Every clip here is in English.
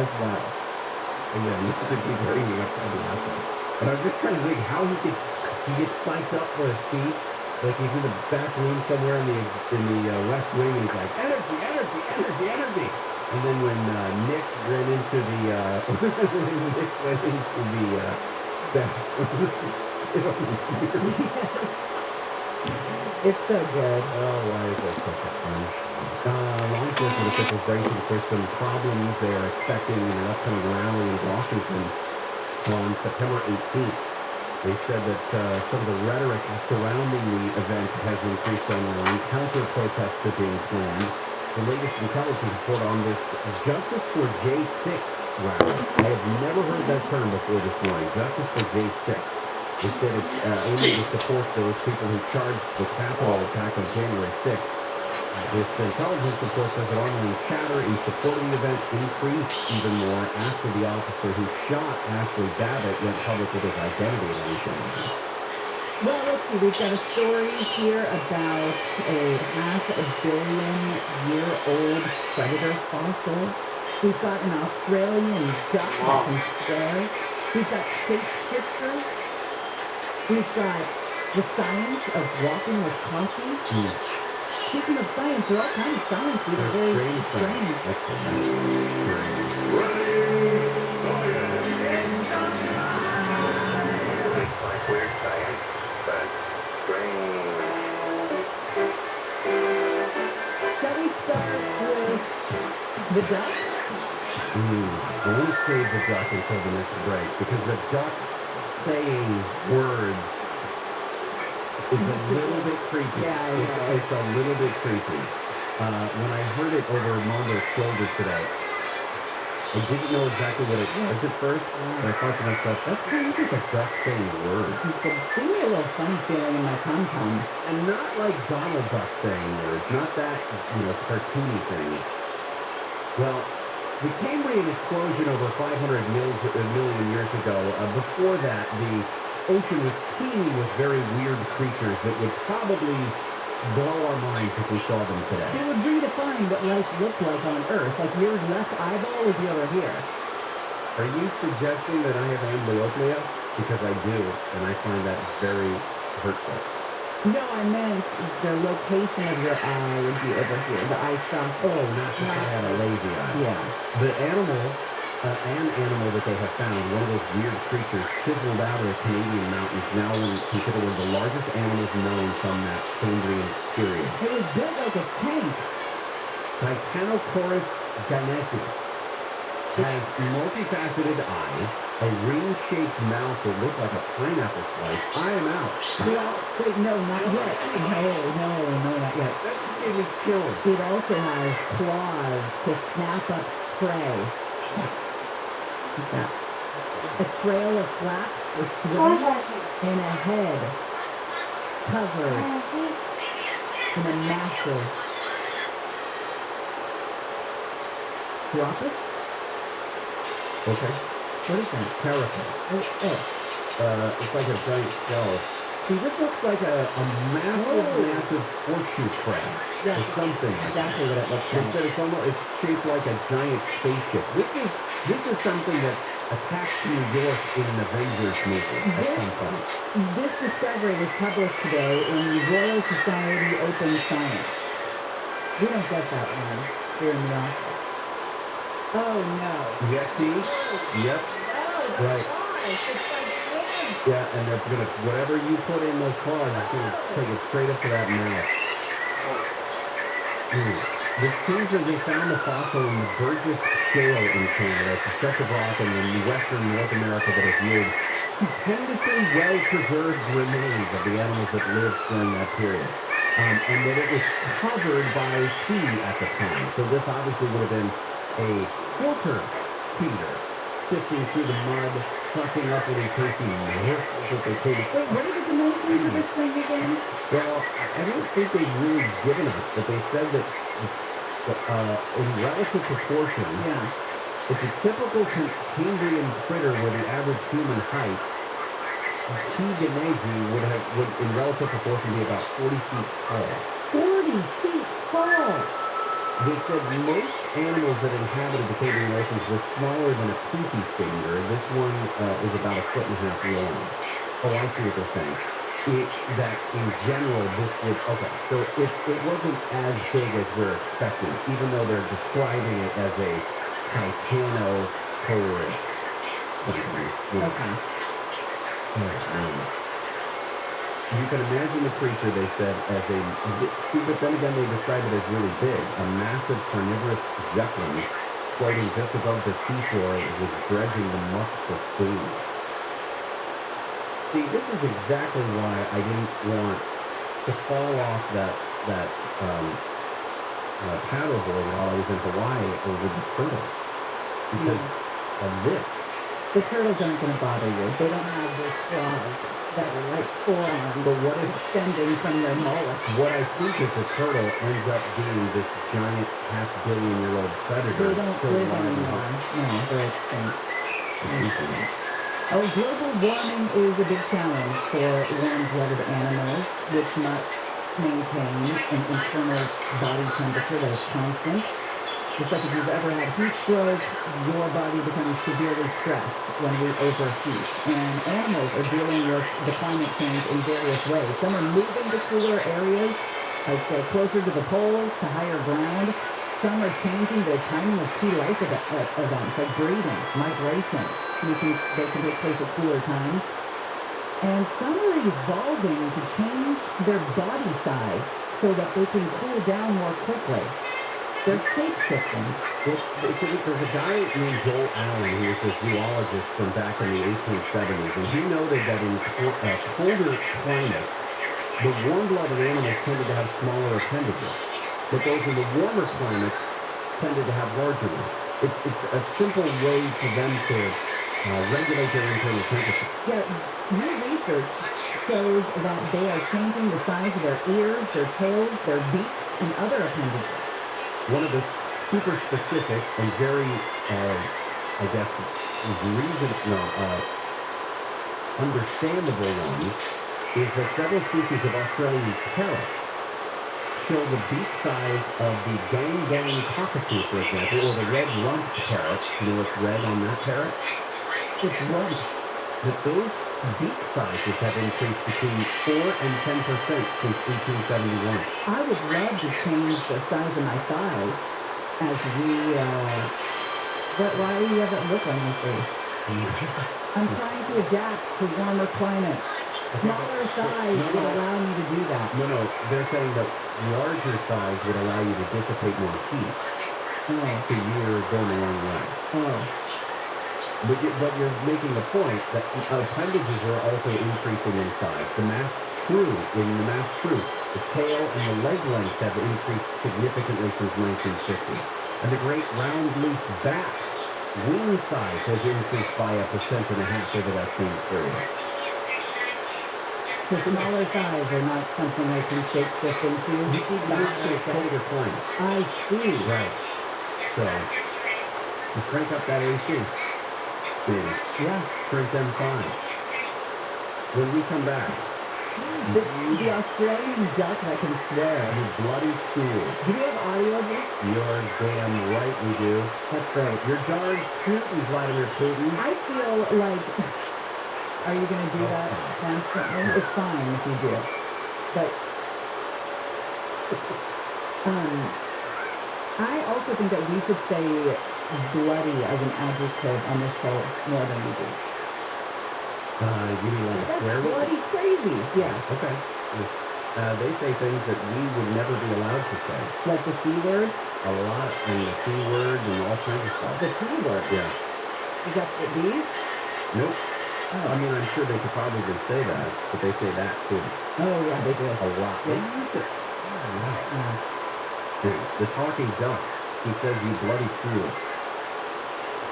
as well. Again, this is a keep bringing up the asshole. But I'm just trying to think how he gets psyched up for his feet. Like he's in the back room somewhere in the West Wing, and he's like, energy, energy, energy, energy. And then when Nick ran into the It's so good. Oh, why is that such a fun? Law enforcement officials bracing for some problems they are expecting in an upcoming rally in Washington on September 18th. They said that some of the rhetoric surrounding the event has increased online. Counter-protests are being planned. The latest intelligence report on this Justice for J6 rally. I have never heard that term before this morning. Justice for J6. They said it's aiming to support those people who charged the Capitol attack on January 6th. This intelligence report says that online chatter in support of the event increased even more after the officer who shot Ashley Babbitt went public with his identity and everything. Well, let's see. We've got a story here about a half-a-billion-year-old predator fossil. We've got an Australian duck that can swear. We've got shapeshifters. We've got the science of walking with coffee. Speaking of science, there are all kinds of science. These are very strange. It's like weird science, but strange. Shall we start with the duck? I want to save the duck until the next break, because the duck saying words is a little bit creepy. Yeah, it's a little bit creepy. When I heard it over Mondo's shoulder today, I didn't know exactly what it was at first, but I thought to myself, that's kind of like a duck saying words. You can see me a little funny feeling in my tom-tom. And not like Donald Duck saying words, not that, cartoony thing. Well, the Cambrian explosion over 500 million years ago, before that, the ocean was teeming with very weird creatures that would probably blow our minds if we saw them today. They would redefine what life looked like on Earth. Like your left eyeball would be over here. Are you suggesting that I have amblyopia? Because I do, and I find that very hurtful. No, I meant the location of your eye would be over here. The eye socket. Oh, not if I had a lazy eye. Yeah. The animal, an animal that they have found, one of those weird creatures chiseled out of the Canadian mountains, now considered one of the largest animals known from that Cambrian period. It was built like a tank. Titanosaurus giganteus has multifaceted eyes, a ring-shaped mouth that looks like a pineapple slice. I am out. Well, wait, no, not yet. No, not yet. That just gave me chills. It also has claws to snap up prey. What's that? A trail of flaps or swim and a head covered in a massive droplet. Okay. What is that? Terrifying. Oh. It's like a giant shell. See, this looks like a massive horseshoe crab. Yeah, or something. exactly what it looks like. Instead, it's shaped like a giant spaceship. This is something that attacked New York in an Avengers movie at some point. This discovery was published today in the Royal Society Open Science. We don't get that one here in the office. Oh, no. Yes, see? Yep. No, Right. Yeah, and they're gonna, whatever you put in those claws, it's gonna take it straight up to that mouth. This seems that they found the fossil in the Burgess Shale in Canada. It's a stretch of rock in western North America that has yielded stupendously well-preserved remains of the animals that lived during that period. And that it was covered by sea at the time. So this obviously would have been a filter feeder sifting through the mud, sucking up any tasty milk that they could. Wait, what are the dimensions of this thing again? Well, I don't think they've really given us, but they said that in relative proportion, if a typical Cambrian critter were the average human height, T. genesi would in relative proportion be about 40 feet tall. 40 feet tall! They said most animals that inhabited the Canadian oceans were smaller than a pinky finger. This one is about 1.5 feet long. Oh, I see what they're saying. That in general, this would, okay, so it wasn't as big as we're expecting, even though they're describing it as a titanosaurus. Okay. You can imagine the creature, they said, as but then again they describe it as really big, a massive carnivorous zeppelin floating just above the seashore was dredging the muck for food. See, this is exactly why I didn't want to fall off that paddleboard while I was in Hawaii or with the turtles. Because of this. The turtles aren't going to bother you. They don't have those claws that are like forearms, But what if extending from their mollusk. what I think is the turtle ends up being this giant half-billion-year-old predator? They don't still live alive in anymore. No, they're extinct. Hawaii? Oh, global warming is a big challenge for warm-blooded animals, which must maintain an internal body temperature that is constant. Just like if you've ever had heat stroke, your body becomes severely stressed when we overheat. And animals are dealing with the climate change in various ways. Some are moving to cooler areas, like closer to the poles, to higher ground. Some are changing the timing of key life events, like breeding, migration. They can take place at cooler times. And some are evolving to change their body size so that they can cool down more quickly. They're shape-shifting. There's a guy named Joel Allen who was a zoologist from back in the 1870s, and he noted that in colder climates, the warm-blooded animals tended to have smaller appendages, but those in the warmer climates tended to have larger ones. It's a simple way for them to regulate their internal temperature. Yeah, new research shows that they are changing the size of their ears, their tails, their beaks, and other appendages. One of the super specific and very, I guess, understandable ones is that several species of Australian parrots show the beak size of the gang cockatoo, for example, or the red-rumped parrot. You know what's red on that parrot? It's rump. That those beak sizes have increased between 4 and 10% since 1871. I would love to change the size of my thighs as we, but why do you have that look on your face? I'm trying to adapt to warmer climates. Smaller size would allow me to do that. No, they're saying that larger size would allow you to dissipate more heat. Oh. So you're going the wrong way. Oh. But you're making the point that appendages are also increasing in size. The mass crew, the tail and the leg length have increased significantly since 1950. And the great round loose bat wing size has increased by 1.5% over that same period. The smaller size are not something I can shape-shift into. You see, that's colder climate. I see. Right. So, you crank up that AC. Yeah. Crank them fine. When we come back, The Australian duck, I can swear. you bloody fool. Do you have audio of this? You're damn right we do. That's right. You're darn Putin, Vladimir Putin. I feel like, are you going to do that constantly? It's fine if you do. But, I also think that we should say bloody as an adjective on this show more than we do. You mean like a That's swear word? bloody crazy. Yeah. Okay. They say things that we would never be allowed to say. Like the C word? A lot, and the C word, and all kinds of stuff. The C word? Yeah. Is that the D? Nope. Oh. I mean, I'm sure they could probably say that, but they say that too. Oh, yeah, they do. A lot. Yeah. The talking duck. He says, you bloody fool.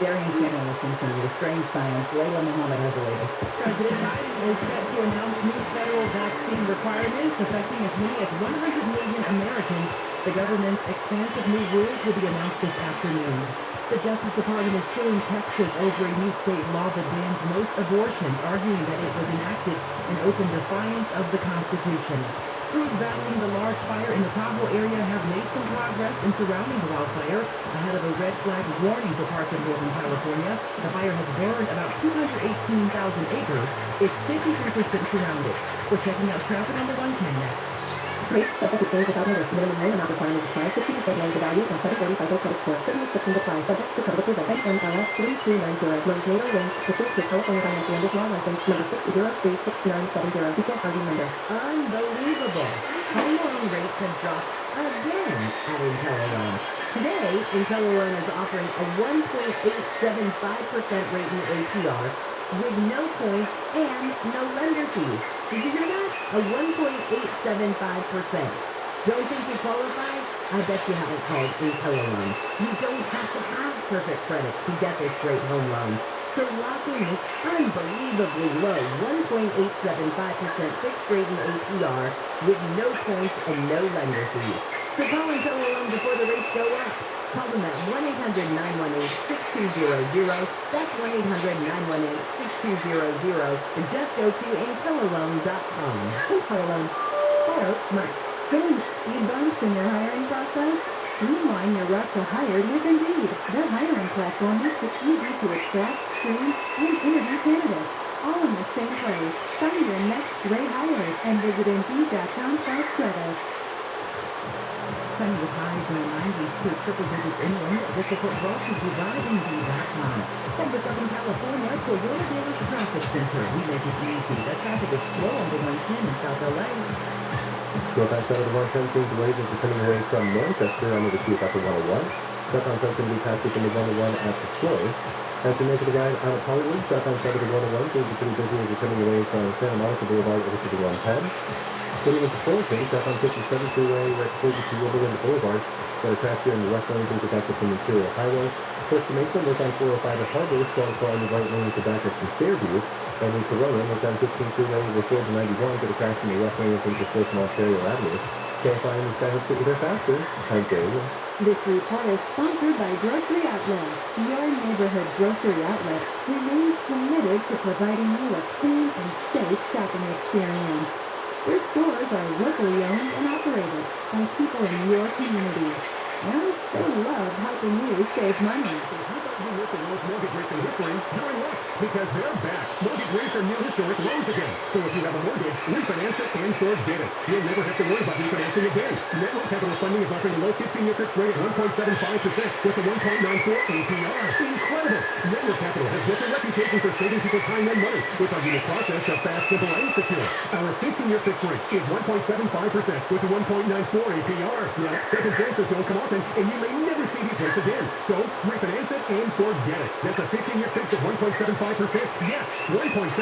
Darian Cannon will continue with Strange Science. Layla Muhammad has the latest. President Biden is set to announce new federal vaccine requirements affecting as many as 100 million Americans. The government's expansive new rules will be announced this afternoon. The Justice Department is suing Texas over a new state law that bans most abortions, arguing that it was enacted in open defiance of the Constitution. Crews battling the large fire in the Tahoe area have made some progress in surrounding the wildfire ahead of a red flag warning for parts of Northern California. The fire has burned about 218,000 acres. It's 53% surrounded. We're checking out traffic on the 110 next. Rates subject to change without notice. Minimum loan amount requirement is 50% loan to value and 740 FICO credit score. Certain restrictions apply. Subject to credit approval. NMLS 3290. Loans made or linked pursuant to California Financial Lenders Law License number 6036970. Equal housing lender. Unbelievable. Home loan rates have dropped again at IntelliLoan. Today, IntelliLoan is offering a 1.875% rate in APR with no points and no lender fees. Did you hear that? A 1.875%. Don't think you qualify? I bet you haven't called IntelliLoan. You don't have to have perfect credit to get this great home loan. So lock in this unbelievably low 1.875% fixed rate in APR with no points and no lender fees. So call IntelliLoan before the rates go up. Call them at 1-800-918-6200. That's 1-800-918-6200. And just go to IntelliLoan.com. IntelliLoan. Better, Mark. Getting speed bumps in your hiring process? Streamline your route to hired with Indeed. Their hiring platform makes it easy to attract, screen, and interview candidates, all in the same place. Find your next great hires and visit Indeed.com/credit. Sunny with highs in the 90s to triple digits inland. This report brought to you by Indeed.com. From the Southern California Toyota Dealers Traffic Center. We make it easy. The traffic is slow on the 110 in South LA. Northbound side of the 110 seems delays as you're coming away from north. That's clear on the 2 after 101. Southbound side can be passed within the 101 at the slow. As you make the guide out of Hollywood, southbound side of the 101 seems to be pretty busy as you're coming away from Santa Monica Boulevard over to the 110. Getting into Fullerton, southbound 57 freeway, right closer to Riverwind Boulevard. Got a crash here in the left lane due to backup from Imperial Highway. First to Mesa, northbound 405 at Harbor, strong car in the right lane with the backup from Fairview. And in Corona, northbound 15 freeway over 491, got a crash in the left lane into First Ontario Avenue. Kfi Am is to either faster. I'm Dave. This report is sponsored by Grocery Outlet. Your neighborhood grocery outlet remains committed to providing you a clean and safe shopping experience. Their stores are locally owned and operated by people in your community. And they love helping you save money. How about you look at those mortgage rates in history? You're in luck, because they're back. Mortgage rates are near historic lows again. So if you have a mortgage, refinance it and forget it. You'll never have to worry about refinancing again. Network Capital Funding is offering a low 15-year fixed rate at 1.75% with a 1.94 APR. Incredible! Network Capital has built a reputation for saving people time and money with our unique process of fast, simple, and secure. Our 15-year fixed rate is 1.75% with a 1.94 APR. Now, second chances don't come often, and you may never see these rates again. So, refinance it and forget it. That's a 15-year fix at 1.75%. Yes, 1.75%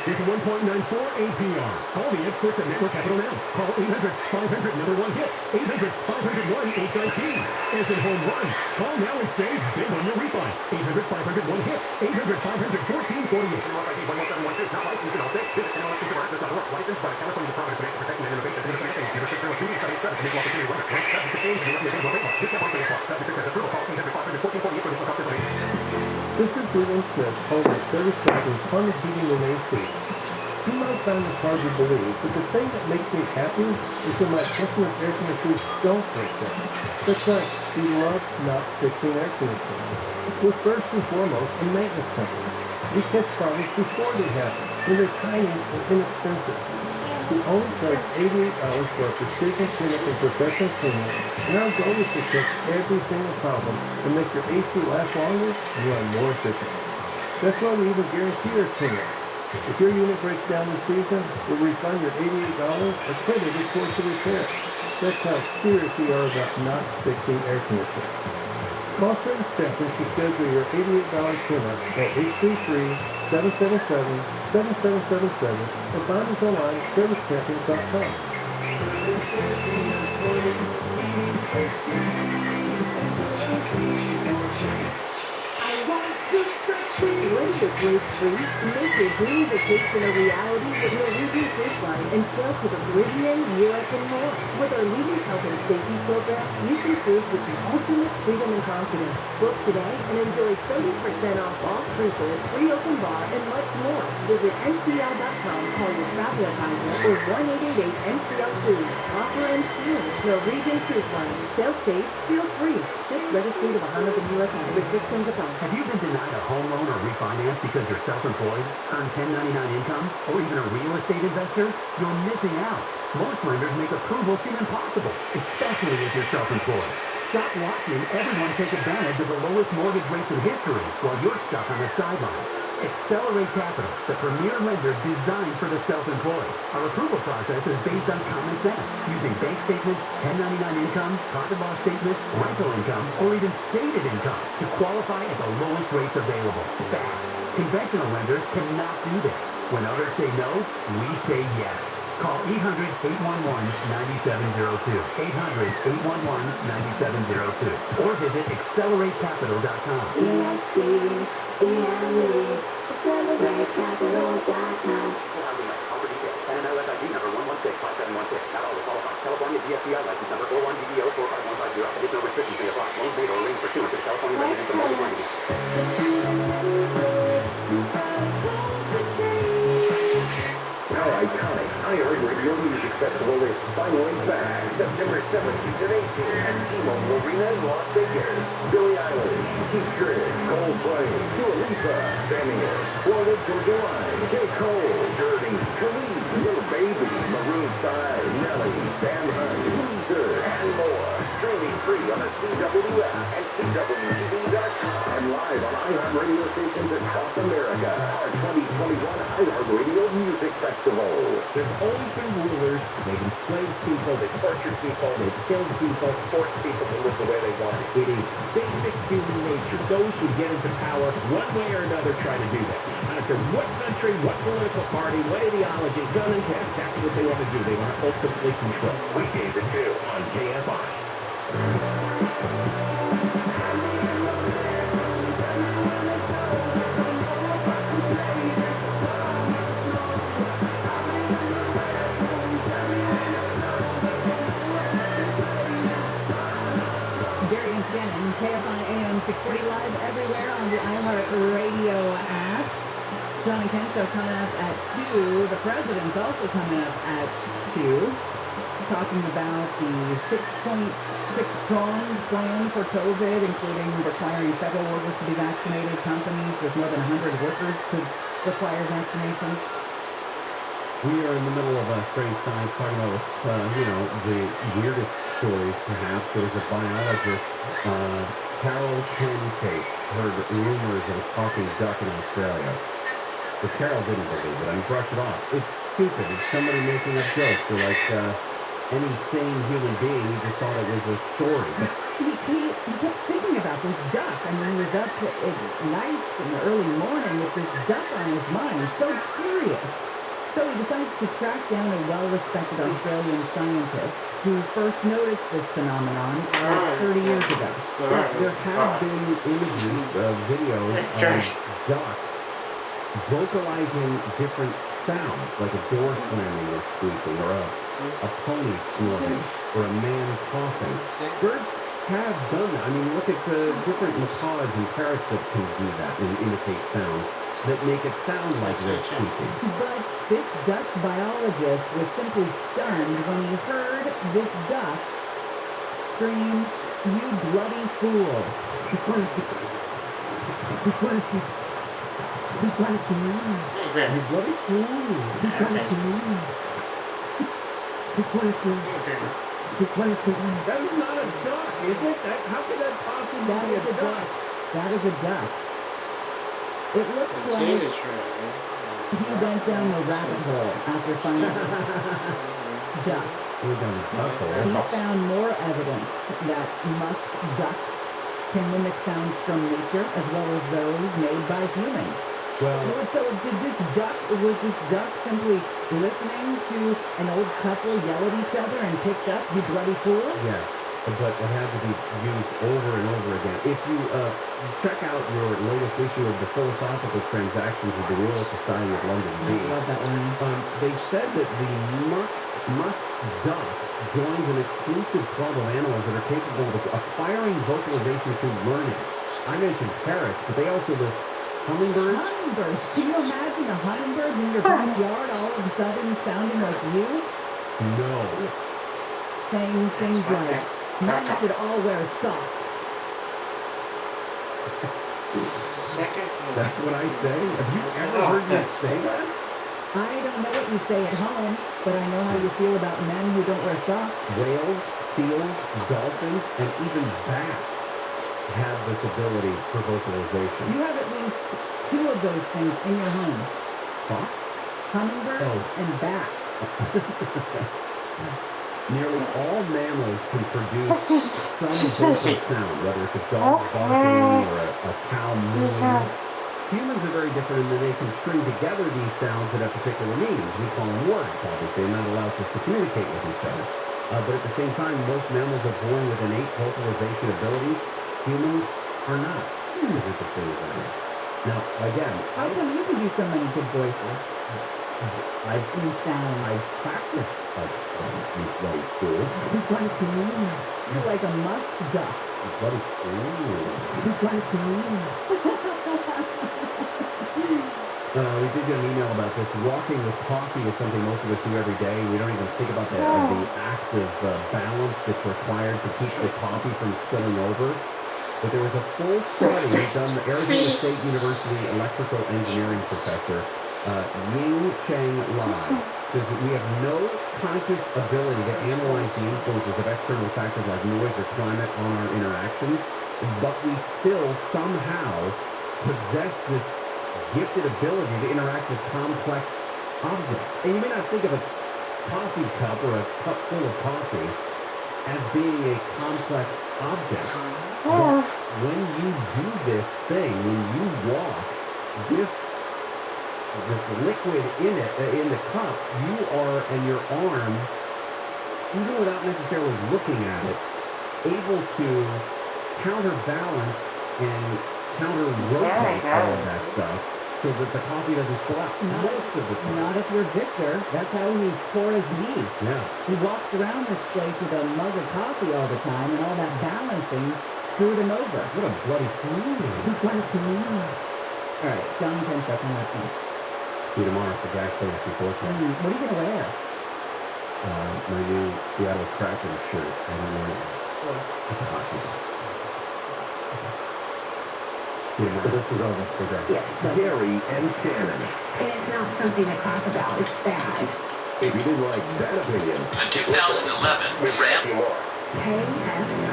with a 1.94 APR. Call the experts at Network Capital now. Call 800-500-1-HIT. 800-500-1-HIT. As in home run. Call now and save big on your refi. 800-500-1-HIT. 800-500-1448. Not licensed in all states. Visit NLSconsumerAccess.org. Licensed by the California Department of Financial Protection and Innovation. Number 6 and equal opportunity lender. Subject to change and must be available. Discount on credit. Subject to approval. Call 800-500-1448 for additional cost information. This is Ruben Smith, home of service companies Climate Heating and AC. You might find this hard to believe, but the thing that makes me happy is when my customers' air conditioners don't break down. That's right, we love not fixing air conditioners. We're first and foremost a maintenance company. We catch problems before they happen, when they're tiny and inexpensive. We only charge $88 for a precision clinic and professional cleaning, and our goal is to fix every single problem and make your AC last longer and run more efficiently. That's why we even guarantee our cleaning. If your unit breaks down this season, we'll refund your $88 or credit it towards the repair. That's how serious we are about not fixing air conditioning. Call Service Staffing to schedule your $88 cleanup at 833-777-7777 or find us online at servicestaffing.com. Ready to break free? Make your dream vacation a reality with no Norwegian Cruise Line and sail to the Caribbean, Europe, and more. With our leading health and safety program, you can cruise with the ultimate freedom and confidence. Book today and enjoy 30% off all cruises, free open bar, and much more. Visit ncl.com, call your travel advisor, or 1-888-NCL-CRUISE. Offer ends soon. Norwegian Cruise Line. Sail safe, feel free. Ships registry to Bahamas and U.S. Restrictions apply. Have you been denied a home loan or refinance because you're self-employed, earn 1099 income, or even a real estate investor? You're missing out. Most lenders make approval seem impossible, especially if you're self-employed. Stop watching everyone take advantage of the lowest mortgage rates in history while you're stuck on the sidelines. Accelerate Capital, the premier lender designed for the self-employed. Our approval process is based on common sense, using bank statements, 1099 income, profit loss statements, rental income, or even stated income to qualify at the lowest rates available. Fast. Conventional lenders cannot do this. When others say no, we say yes. Call 800-811-9702, 800-811-9702, or visit acceleratecapital.com. AccelerateCapital.com. NMLS ID number 1165716. Not all will qualify. California DSCI license number 41DDO 45150. Additional restrictions may apply. Loans made or arranged pursuant to the California Residential Mortgage Lending Act. Our iconic iHeartRadio Music Festival is finally back, September 17th and 18th at T-Mobile Arena in Las Vegas. Billie Eilish, T-Shirt, Coldplay, Dua Lipa, Fender, Florida Georgia Line, J. Cole, Journey, Khalid, Little Baby, Maroon 5, Nelly, Sam Hunt, Weezer, and more. Streaming free on the CW app and CWTV.com and live on iHeartRadio stations across America. Our 2021 iHeartRadio Music Festival. There's always been rulers. They've enslaved people, they've tortured people, they've killed people, forced people to live the way they want. It is basic human nature. Those who get into power, one way or another, try to do that. I don't care what country, what political party, what ideology, gun and gas, that's what they want to do. They want to ultimately control. Weekdays at 2 on KFI. KFI Am 640 live everywhere on the iHeartRadio app. John and Ken show coming up at 2. The president's also coming up at 2. Talking about the 6.6-pronged plan for COVID, including requiring federal workers to be vaccinated. Companies with more than 100 workers could require vaccination. We are in the middle of a strange time talking about, the weirdest stories, perhaps. There was a biologist, Carol Tate, heard rumors of a talking duck in Australia. But Carol didn't believe it. I mean, brush it off. It's stupid. It's somebody making up jokes. They're like any sane human being. He just thought it was a story. But he kept thinking about this duck. I mean, he was up at night in the early morning with this duck on his mind. So curious. So he decides to track down a well-respected Australian scientist who first noticed this phenomenon 30 years ago. there have been images, videos of ducks vocalizing different sounds, like a door slamming or squeaking, or a pony snorting, or a man coughing. Birds have done that. I mean, look at the different macaws and parrots that can do that and imitate sounds that make it sound like they're speaking. But this duck biologist was simply stunned when he heard this duck scream, "You bloody fool." You bloody fool. You bloody fool. You bloody fool. You bloody fool. That is not a duck, is it? How could that possibly That be is a a duck. duck? That is a duck. It looks like he went down the rabbit hole after finding duck. We're down the duck hole. He found more evidence that musk ducks can mimic sounds from nature as well as those made by humans. Well, So was this duck simply listening to an old couple yell at each other and picked up, "You bloody fool"? yes. but it had to be used over and over again. If you check out your latest issue of the Philosophical Transactions of the Royal Society of London I love that line. they said that the musk duck joins an exclusive club of animals that are capable of acquiring vocalization through learning. I mentioned parrots, but they also list hummingbirds. Hummingbirds. Can you imagine a hummingbird in your backyard all of a sudden sounding like you? No. Saying things like, men should all wear socks. That's what I say. Have you ever heard me say that? I don't know what you say at home, but I know how you feel about men who don't wear socks. Whales, seals, dolphins, and even bats have this ability for vocalization. You have at least two of those things in your home. Socks? Hummingbirds and bats. Nearly all mammals can produce some vocal sound, whether it's a dog barking or a cow mooing. Humans are very different in that they can string together these sounds that have particular meanings. We call them words, obviously, and that allows us to communicate with each other. But at the same time, most mammals are born with innate vocalization abilities. Humans are not. As interesting as that is. Now, again, How come you can do so many good voices? I've practiced in bloody school. You're like a musk duck. Bloody we did get an email about this. Walking with coffee is something most of us do every day. We don't even think about the active balance that's required to keep the coffee from spilling over. But there was a full study done by Arizona State University electrical engineering professor Ying Cheng Lai says that we have no conscious ability to analyze the influences of external factors like noise or climate on our interactions, but we still somehow possess this gifted ability to interact with complex objects. And you may not think of a coffee cup or a cup full of coffee as being a complex object. But when you do this thing, when you walk, this liquid in the cup, you are, and your arm, even without necessarily looking at it, able to counterbalance and counter-rotate all of that stuff so that the coffee doesn't spill out most of the time. Not if you're Victor. That's how he's poor as me. Yeah. He walks around this place with a mug of coffee all the time, and all that balancing screwed him over. What a bloody fool. All right, John 10 seconds left. See you tomorrow for Jack Phillips before What are you going to wear? my new Seattle Kraken shirt. I don't know. It's a hockey box. Yeah, this is over for Jack. Yes, Gary and Shannon. And it's not something to talk about. It's bad. If you didn't like that opinion, The 2011 Ram KFI.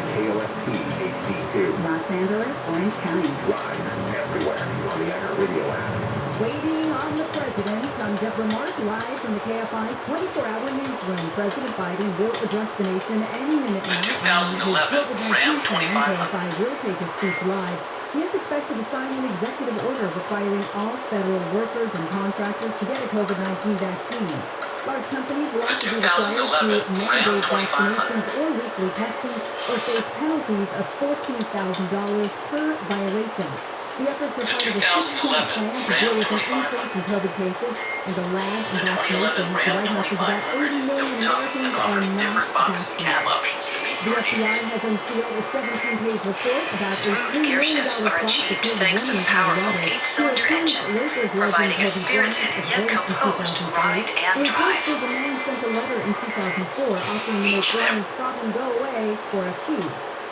KOST HD2. Los Angeles, Orange County. Live everywhere on the iHeartRadio app. Waiting on the president comes up remarks live from the KFI 24-hour newsroom. President Biden will address the nation any minute now. 2011 Ram 2500. KFI will take his speech live. He is expected to sign an executive order requiring all federal workers and contractors to get a COVID-19 vaccine. Large companies will also be required to mandate vaccinations or weekly testing or face penalties of $14,000 per violation. The efforts are part of a 2011 plan to Ram deal with an 2500. increase in COVID cases and the lag in 2011 vaccinations. The Ram White House is about 2500 80 is million built tough and Americans offers are not different box and cab vaccinated. options to meet The your FBI needs. has unsealed a 17-page report about a Smooth $3 gear million shifts are plot to achieved kill thanks to the women in powerful Colorado. 8-cylinder engine, providing a spirited yet composed ride and drive. The man sent a letter in 2004 offering to make Each and Brian stop and go away for a fee.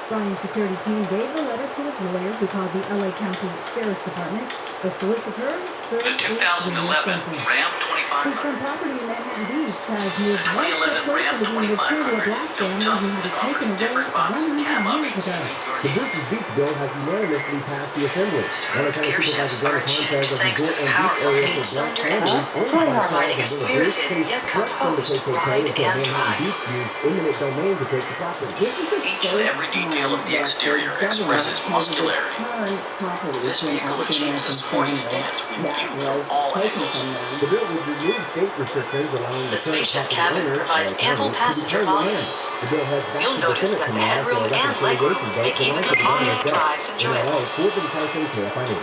Brian's security team gave the letter to his lawyer, who called the LA County Sheriff's Department. The solicitor served The 2011 Ram his 2500. front property in Manhattan Beach has moved one step 2011 closer Ram to being returned to a 2500 black is built family tough who had and it offers taken away different box and cab 100 years options to ago. meet your The needs. Bruce's Beach bill has unanimously passed the Assembly. Smooth gear shifts are achieved thanks to the powerful 8-cylinder engine, providing a spirited yet composed ride and drive. Eminent domain to take the property. Each and every detail of the exterior expresses muscularity. This vehicle achieves a sporty stance when viewed from all angles. The bill would remove state restrictions allowing The spacious cabin provides ample passenger volume. You'll notice that the headroom and legroom make even the longest drives enjoyable.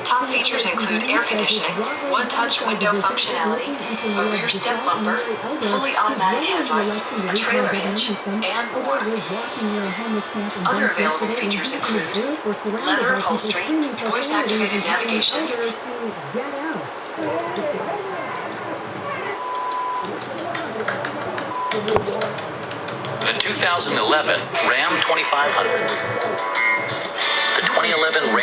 Top features include air conditioning, one-touch window functionality, a rear step bumper, fully automatic headlights, a trailer hitch, and more. Other available features include leather upholstery, voice-activated navigation, The 2011 Ram 2500. The 2011 Ram